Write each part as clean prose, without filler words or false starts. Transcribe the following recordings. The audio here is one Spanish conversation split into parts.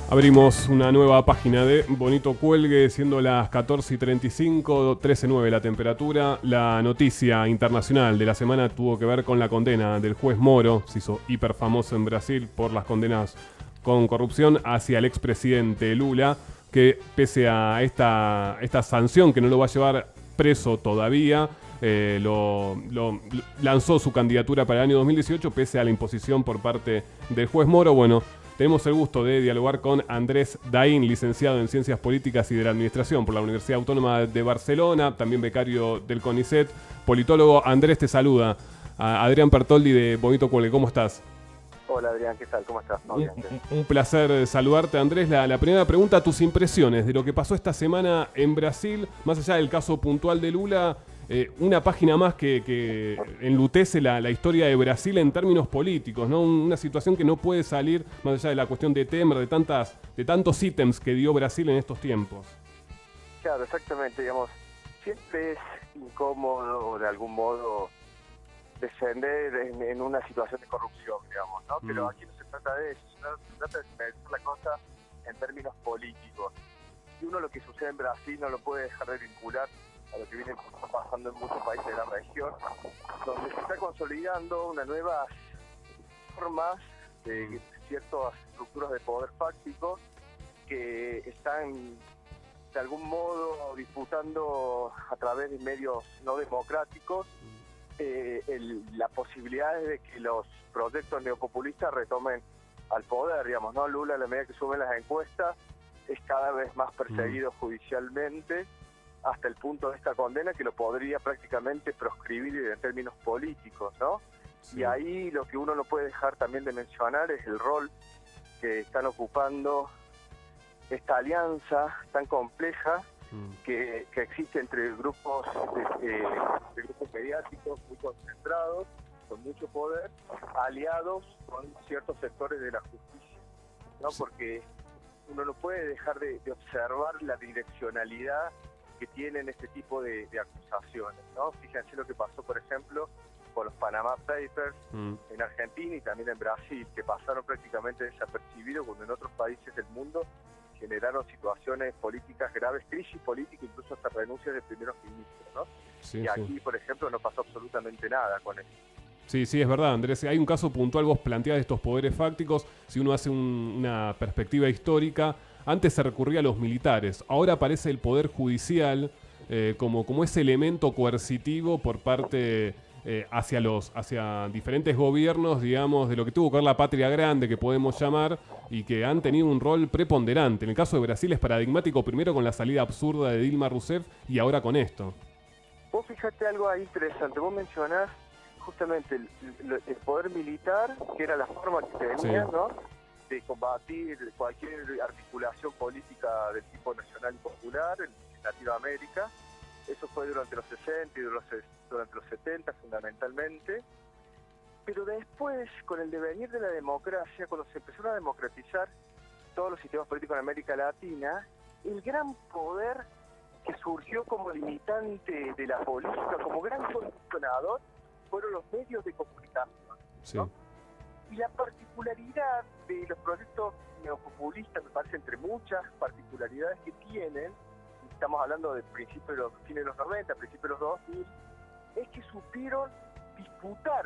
Abrimos una nueva página de Bonito Cuelgue, siendo las 14:35, 13:09 la temperatura. La noticia internacional de la semana tuvo que ver con la condena del juez Moro, se hizo hiper famoso en Brasil por las condenas con corrupción hacia el expresidente Lula, que pese a esta sanción que no lo va a llevar preso todavía, lanzó su candidatura para el año 2018 pese a la imposición por parte del juez Moro. Bueno, tenemos el gusto de dialogar con Andrés Daín, licenciado en Ciencias Políticas y de la Administración por la Universidad Autónoma de Barcelona, también becario del CONICET, politólogo. Andrés, te saluda. Adrián Pertoldi de Bonito Cuelgue, ¿cómo estás? Hola Adrián, ¿qué tal? ¿Cómo estás? Un placer saludarte, Andrés. La primera pregunta, tus impresiones de lo que pasó esta semana en Brasil, más allá del caso puntual de Lula. Una página más que enlutece la historia de Brasil en términos políticos, ¿no? Una situación que no puede salir más allá de la cuestión de Temer, de tantos ítems que dio Brasil en estos tiempos. Claro, exactamente, digamos, siempre es incómodo de algún modo descender en una situación de corrupción, digamos, ¿no? Pero aquí no se trata de eso, se trata de ver la cosa en términos políticos. Y uno lo que sucede en Brasil no lo puede dejar de vincular a lo que viene pasando en muchos países de la región, donde se está consolidando una nueva formas de ciertas estructuras de poder fácticos que están de algún modo disputando a través de medios no democráticos la posibilidad de que los proyectos neopopulistas retomen al poder, digamos, ¿no? Lula, a la medida que suben las encuestas, es cada vez más perseguido judicialmente, hasta el punto de esta condena que lo podría prácticamente proscribir en términos políticos, ¿no? Sí. Y ahí lo que uno no puede dejar también de mencionar es el rol que están ocupando esta alianza tan compleja que existe entre grupos de grupos mediáticos muy concentrados, con mucho poder, aliados con ciertos sectores de la justicia, ¿no? Porque uno no puede dejar de observar la direccionalidad que tienen este tipo de acusaciones, ¿no? Fíjense lo que pasó, por ejemplo, con los Panama Papers en Argentina y también en Brasil, que pasaron prácticamente desapercibidos cuando en otros países del mundo generaron situaciones políticas graves, crisis política, incluso hasta renuncias de primeros ministros, ¿no? Sí, y aquí, por ejemplo, no pasó absolutamente nada con eso. Sí, es verdad, Andrés. Hay un caso puntual, vos planteás estos poderes fácticos. Si uno hace una perspectiva histórica, antes se recurría a los militares. Ahora aparece el poder judicial como ese elemento coercitivo por parte hacia diferentes gobiernos, digamos, de lo que tuvo que ver la patria grande, que podemos llamar, y que han tenido un rol preponderante. En el caso de Brasil es paradigmático, primero con la salida absurda de Dilma Rousseff y ahora con esto. Vos fíjate algo ahí interesante. Vos mencionás justamente el poder militar, que era la forma que tenía, sí, ¿no?, de combatir cualquier articulación política del tipo nacional y popular en Latinoamérica. Eso fue durante los 60 y durante los 70 fundamentalmente. Pero después, con el devenir de la democracia, cuando se empezaron a democratizar todos los sistemas políticos en América Latina, el gran poder que surgió como limitante de la política, como gran condicionador, fueron los medios de comunicación, sí, ¿no? Y la particularidad de los proyectos neopopulistas, me parece, entre muchas particularidades que tienen, estamos hablando de principios de los fines de los 90, principios de los 2000, es que supieron disputar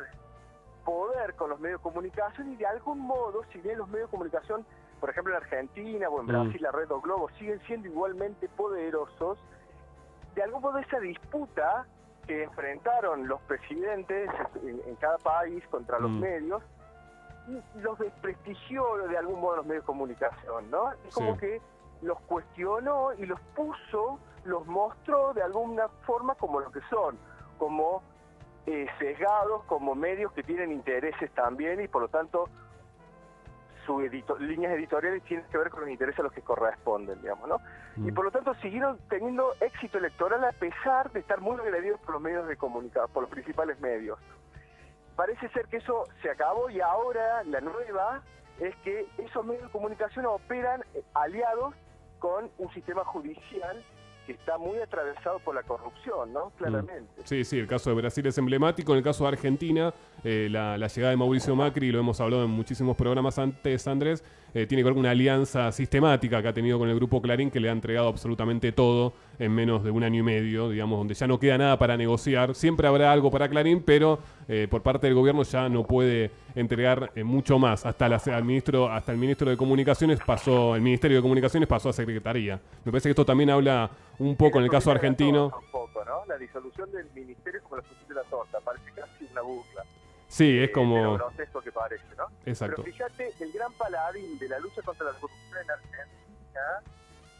poder con los medios de comunicación y de algún modo, si bien los medios de comunicación, por ejemplo en Argentina o en Brasil, la Red o Globo, siguen siendo igualmente poderosos, de algún modo esa disputa que enfrentaron los presidentes en cada país contra los medios, los desprestigió de algún modo los medios de comunicación, ¿no? Es como que los cuestionó y los puso, los mostró de alguna forma como lo que son, como sesgados, como medios que tienen intereses también y por lo tanto sus líneas editoriales tienen que ver con los intereses a los que corresponden, digamos, ¿no? Y por lo tanto siguieron teniendo éxito electoral a pesar de estar muy agredidos por los medios de comunicación, por los principales medios. Parece ser que eso se acabó y ahora la nueva es que esos medios de comunicación operan aliados con un sistema judicial que está muy atravesado por la corrupción, ¿no? Claramente. Sí, el caso de Brasil es emblemático. En el caso de Argentina, la llegada de Mauricio Macri, lo hemos hablado en muchísimos programas antes, Andrés, tiene que ver con una alianza sistemática que ha tenido con el Grupo Clarín, que le ha entregado absolutamente todo en menos de un año y medio, digamos, donde ya no queda nada para negociar. Siempre habrá algo para Clarín, pero por parte del gobierno ya no puede entregar mucho más. Hasta el ministro de Comunicaciones el Ministerio de Comunicaciones pasó a Secretaría. Me parece que esto también habla un poco en el caso argentino. Un poco, ¿no? La disolución del ministerio es como la función de la torta, parece casi una burla. Sí, es como... de lo grotesco que parece, ¿no? Exacto. Pero fíjate, el gran paladín de la lucha contra la corrupción en Argentina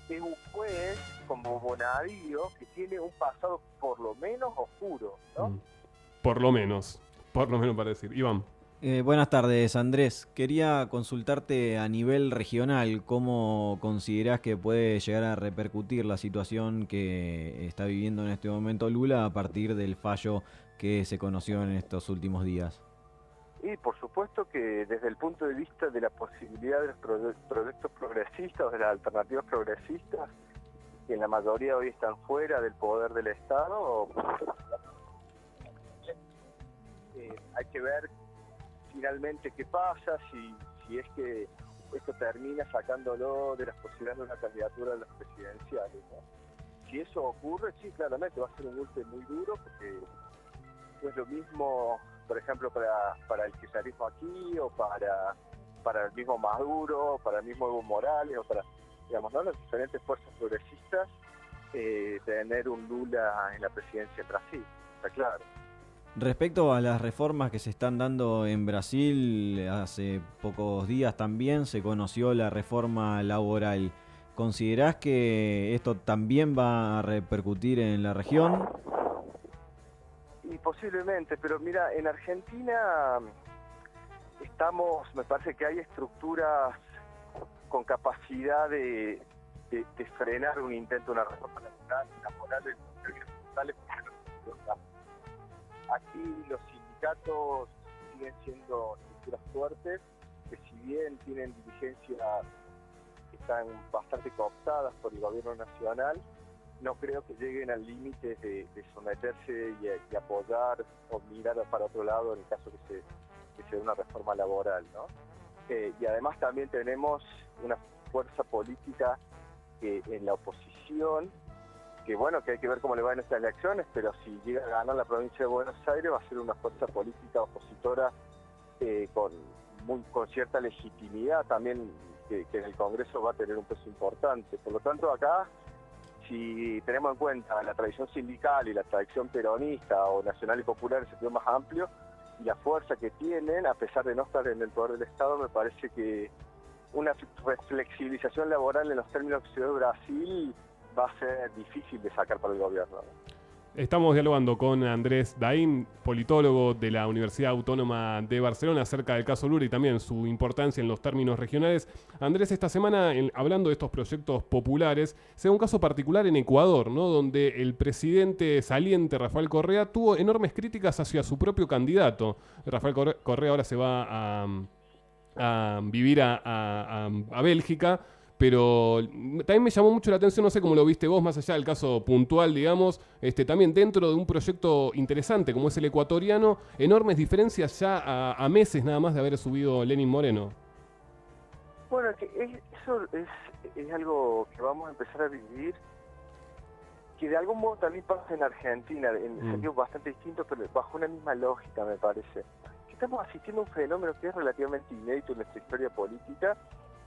es un juez como Bonadío que tiene un pasado por lo menos oscuro, ¿no? Por lo menos para decir. Iván. Buenas tardes, Andrés. Quería consultarte a nivel regional cómo considerás que puede llegar a repercutir la situación que está viviendo en este momento Lula a partir del fallo que se conoció en estos últimos días. Y por supuesto que desde el punto de vista de la posibilidad de los proyectos progresistas o de las alternativas progresistas, que en la mayoría hoy están fuera del poder del Estado, hay que ver finalmente qué pasa, si es que esto termina sacándolo de las posibilidades de una candidatura a las presidenciales, ¿no? Si eso ocurre, sí, claramente va a ser un golpe muy duro, porque no es lo mismo, por ejemplo, para el kirchnerismo aquí, o para el mismo Maduro, o para el mismo Evo Morales, o para, digamos, ¿no?, las diferentes fuerzas progresistas, tener un Lula en la presidencia en Brasil, está claro. Respecto a las reformas que se están dando en Brasil, hace pocos días también se conoció la reforma laboral. ¿Considerás que esto también va a repercutir en la región? Y posiblemente, pero mira, en Argentina me parece que hay estructuras con capacidad de frenar un intento de una reforma laboral en términos totales. Aquí los sindicatos siguen siendo estructuras fuertes, que si bien tienen dirigencias que están bastante cooptadas por el gobierno nacional, no creo que lleguen al límite de someterse y apoyar o mirar para otro lado en el caso que se dé una reforma laboral, ¿no? Y además también tenemos una fuerza política que en la oposición, que bueno, que hay que ver cómo le va en estas elecciones, pero si llega a ganar la provincia de Buenos Aires va a ser una fuerza política opositora con cierta legitimidad también, que en el Congreso va a tener un peso importante. Por lo tanto, acá, si tenemos en cuenta la tradición sindical y la tradición peronista o nacional y popular en sentido más amplio, y la fuerza que tienen, a pesar de no estar en el poder del Estado, me parece que una flexibilización laboral en los términos que se dio en Brasil va a ser difícil de sacar para el gobierno. Estamos dialogando con Andrés Daín, politólogo de la Universidad Autónoma de Barcelona, acerca del caso Lula y también su importancia en los términos regionales. Andrés, esta semana, hablando de estos proyectos populares, se da un caso particular en Ecuador, ¿no?, donde el presidente saliente, Rafael Correa, tuvo enormes críticas hacia su propio candidato. Rafael Correa ahora se va a vivir a Bélgica, pero también me llamó mucho la atención, no sé cómo lo viste vos, más allá del caso puntual, digamos, también dentro de un proyecto interesante como es el ecuatoriano, enormes diferencias ya a meses nada más de haber subido Lenín Moreno. Bueno, eso es algo que vamos a empezar a vivir, que de algún modo también pasa en Argentina, en sentidos bastante distintos, pero bajo una misma lógica, me parece. Que estamos asistiendo a un fenómeno que es relativamente inédito en nuestra historia política,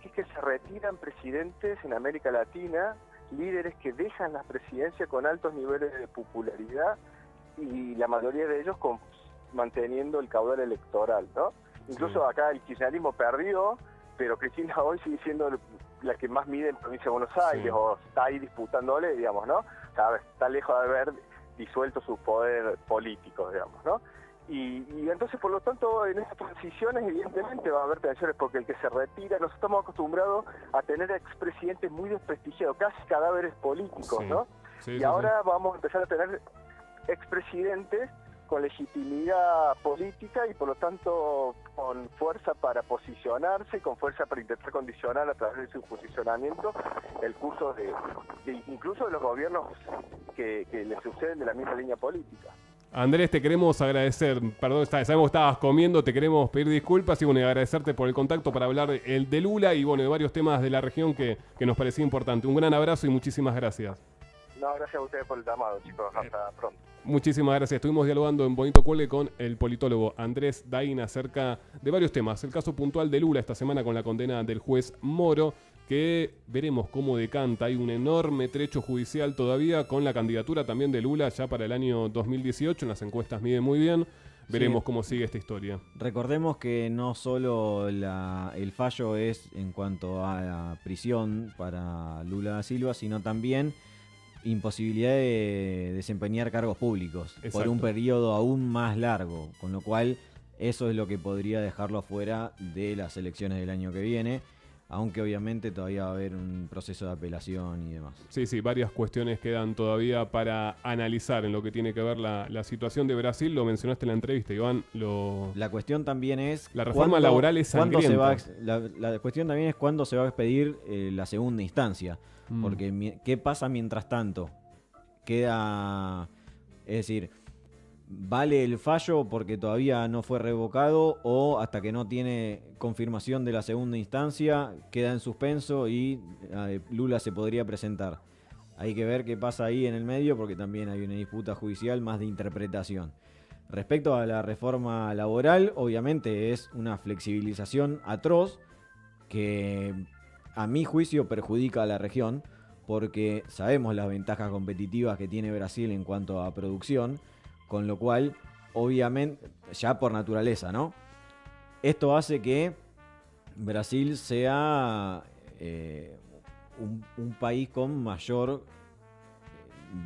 que es que se retiran presidentes en América Latina, líderes que dejan la presidencia con altos niveles de popularidad y la mayoría de ellos manteniendo el caudal electoral, ¿no? Incluso acá el kirchnerismo perdió, pero Cristina hoy sigue siendo la que más mide en provincia de Buenos Aires, o está ahí disputándole, digamos, ¿no? O sea, está lejos de haber disuelto su poder político, digamos, ¿no? Y entonces, por lo tanto, en estas transiciones evidentemente va a haber tensiones, porque el que se retira, nos estamos acostumbrados a tener expresidentes muy desprestigiados, casi cadáveres políticos, ¿no? Y ahora vamos a empezar a tener expresidentes con legitimidad política y por lo tanto con fuerza para posicionarse, con fuerza para intentar condicionar a través de su posicionamiento el curso de incluso de los gobiernos que le suceden de la misma línea política. Andrés, te queremos agradecer, perdón, sabemos que estabas comiendo, te queremos pedir disculpas y bueno, agradecerte por el contacto para hablar de Lula y bueno, de varios temas de la región que nos parecía importante. Un gran abrazo y muchísimas gracias. No, gracias a ustedes por el llamado, chicos. Hasta pronto. Muchísimas gracias. Estuvimos dialogando en Bonito Cuelgue con el politólogo Andrés Dain acerca de varios temas. El caso puntual de Lula esta semana con la condena del juez Moro, que veremos cómo decanta. Hay un enorme trecho judicial todavía con la candidatura también de Lula ya para el año 2018. En las encuestas mide muy bien. Veremos cómo sigue esta historia. Recordemos que no solo el fallo es en cuanto a la prisión para Lula da Silva, sino también imposibilidad de desempeñar cargos públicos. Exacto. Por un periodo aún más largo, con lo cual eso es lo que podría dejarlo afuera de las elecciones del año que viene, aunque obviamente todavía va a haber un proceso de apelación y demás. Sí, varias cuestiones quedan todavía para analizar en lo que tiene que ver la situación de Brasil. Lo mencionaste en la entrevista, Iván. La cuestión también es... La reforma laboral es sangrienta. La cuestión también es cuándo se va a expedir la segunda instancia. Porque ¿qué pasa mientras tanto? Queda... Es decir, ¿vale el fallo porque todavía no fue revocado o hasta que no tiene confirmación de la segunda instancia queda en suspenso y Lula se podría presentar? Hay que ver qué pasa ahí en el medio porque también hay una disputa judicial más de interpretación. Respecto a la reforma laboral, obviamente es una flexibilización atroz que a mi juicio perjudica a la región porque sabemos las ventajas competitivas que tiene Brasil en cuanto a producción, con lo cual, obviamente, ya por naturaleza, ¿no? Esto hace que Brasil sea un país con mayor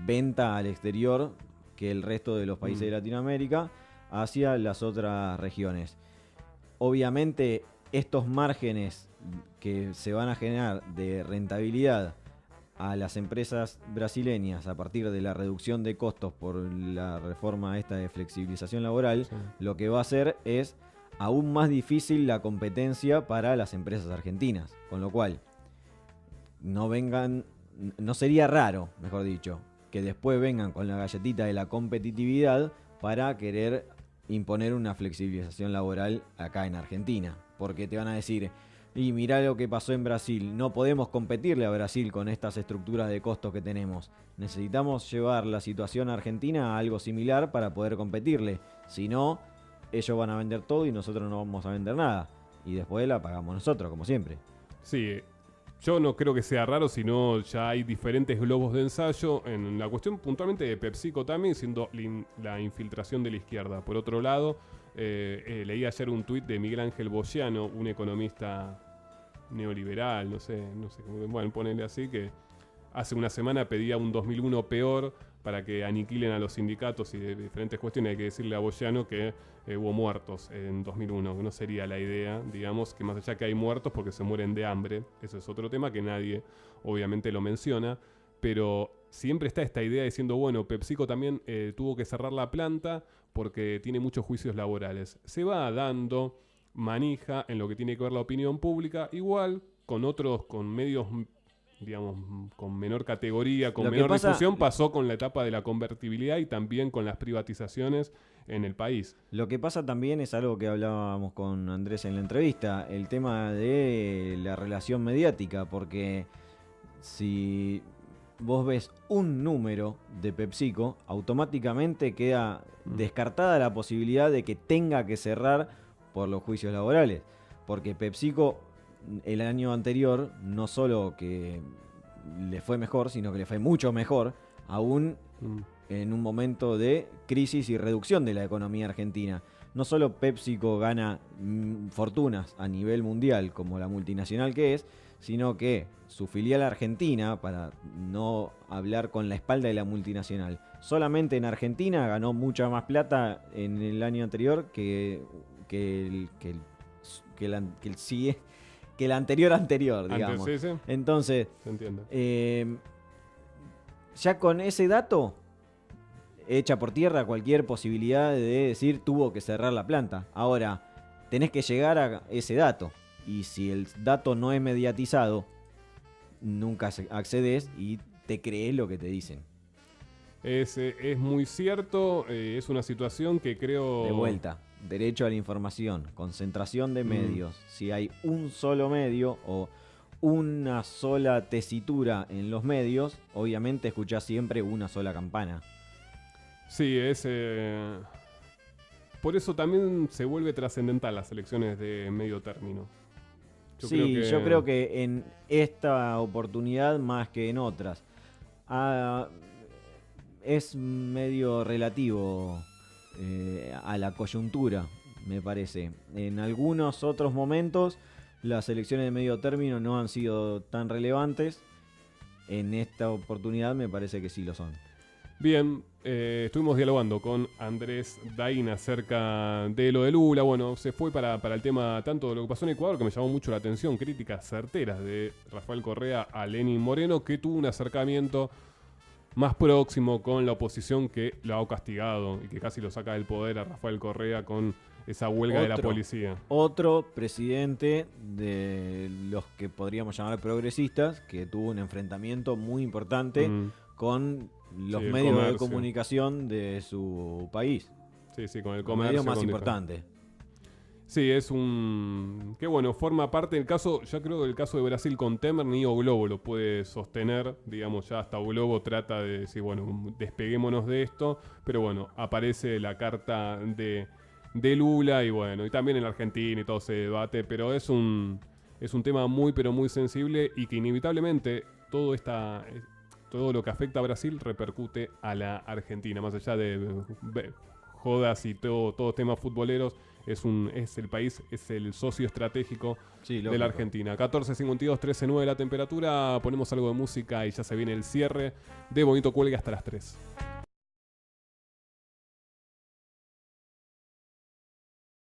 venta al exterior que el resto de los países de Latinoamérica hacia las otras regiones. Obviamente, estos márgenes que se van a generar de rentabilidad a las empresas brasileñas a partir de la reducción de costos por la reforma esta de flexibilización laboral, lo que va a hacer es aún más difícil la competencia para las empresas argentinas, con lo cual no sería raro, mejor dicho, que después vengan con la galletita de la competitividad para querer imponer una flexibilización laboral acá en Argentina, porque te van a decir: y mirá lo que pasó en Brasil, no podemos competirle a Brasil con estas estructuras de costos que tenemos. Necesitamos llevar la situación argentina a algo similar para poder competirle. Si no, ellos van a vender todo y nosotros no vamos a vender nada. Y después la pagamos nosotros, como siempre. Sí, yo no creo que sea raro, sino ya hay diferentes globos de ensayo en la cuestión puntualmente de PepsiCo también, siendo la infiltración de la izquierda. Por otro lado, leí ayer un tuit de Miguel Ángel Bogiano, un economista neoliberal, no sé, bueno, ponele así, que hace una semana pedía un 2001 peor para que aniquilen a los sindicatos y de diferentes cuestiones. Hay que decirle a Bogiano que hubo muertos en 2001, que no sería la idea, digamos, que más allá que hay muertos porque se mueren de hambre, eso es otro tema que nadie obviamente lo menciona, pero siempre está esta idea diciendo, bueno, PepsiCo también tuvo que cerrar la planta porque tiene muchos juicios laborales. Se va dando manija en lo que tiene que ver la opinión pública, igual con otros, con medios, digamos, con menor categoría, con menor difusión, pasó con la etapa de la convertibilidad y también con las privatizaciones en el país. Lo que pasa también es algo que hablábamos con Andrés en la entrevista, el tema de la relación mediática, porque si vos ves un número de PepsiCo, automáticamente queda descartada la posibilidad de que tenga que cerrar por los juicios laborales, porque PepsiCo el año anterior no solo que le fue mejor, sino que le fue mucho mejor, aún en un momento de crisis y reducción de la economía argentina. No solo PepsiCo gana fortunas a nivel mundial como la multinacional que es, sino que su filial argentina, para no hablar con la espalda de la multinacional, solamente en Argentina ganó mucha más plata en el año anterior que el anterior, digamos. Antes, sí. Entonces, se entiende. Ya con ese dato, echa por tierra cualquier posibilidad de decir tuvo que cerrar la planta. Ahora, tenés que llegar a ese dato. Y si el dato no es mediatizado, nunca accedes y te crees lo que te dicen. Es muy cierto, es una situación que creo... De vuelta, derecho a la información, concentración de medios. Si hay un solo medio o una sola tesitura en los medios, obviamente escuchás siempre una sola campana. Sí, por eso también se vuelve trascendental las elecciones de medio término. Yo creo que en esta oportunidad más que en otras. Es medio relativo a la coyuntura, me parece. En algunos otros momentos las elecciones de medio término no han sido tan relevantes. En esta oportunidad me parece que sí lo son. Bien, estuvimos dialogando con Andrés Daín acerca de lo de Lula. Bueno, se fue para el tema tanto de lo que pasó en Ecuador, que me llamó mucho la atención, críticas certeras de Rafael Correa a Lenín Moreno, que tuvo un acercamiento más próximo con la oposición, que lo ha castigado y que casi lo saca del poder a Rafael Correa con esa huelga de la policía. Otro presidente de los que podríamos llamar progresistas, que tuvo un enfrentamiento muy importante con los medios de comunicación de su país. Sí, con el comercio. Los medios más importantes. Sí, es un... que bueno, forma parte del caso, ya creo que el caso de Brasil con Temer, ni O Globo lo puede sostener, digamos, ya hasta O Globo trata de decir, bueno, despeguémonos de esto, pero bueno, aparece la carta de Lula y bueno, y también en la Argentina y todo se debate, pero es un tema muy, pero muy sensible y que inevitablemente todo lo que afecta a Brasil repercute a la Argentina, más allá de jodas y todos temas futboleros. Es el país, es el socio estratégico de la Argentina. 14:52, 13:09 la temperatura. Ponemos algo de música y ya se viene el cierre de Bonito Cuelgue hasta las 3.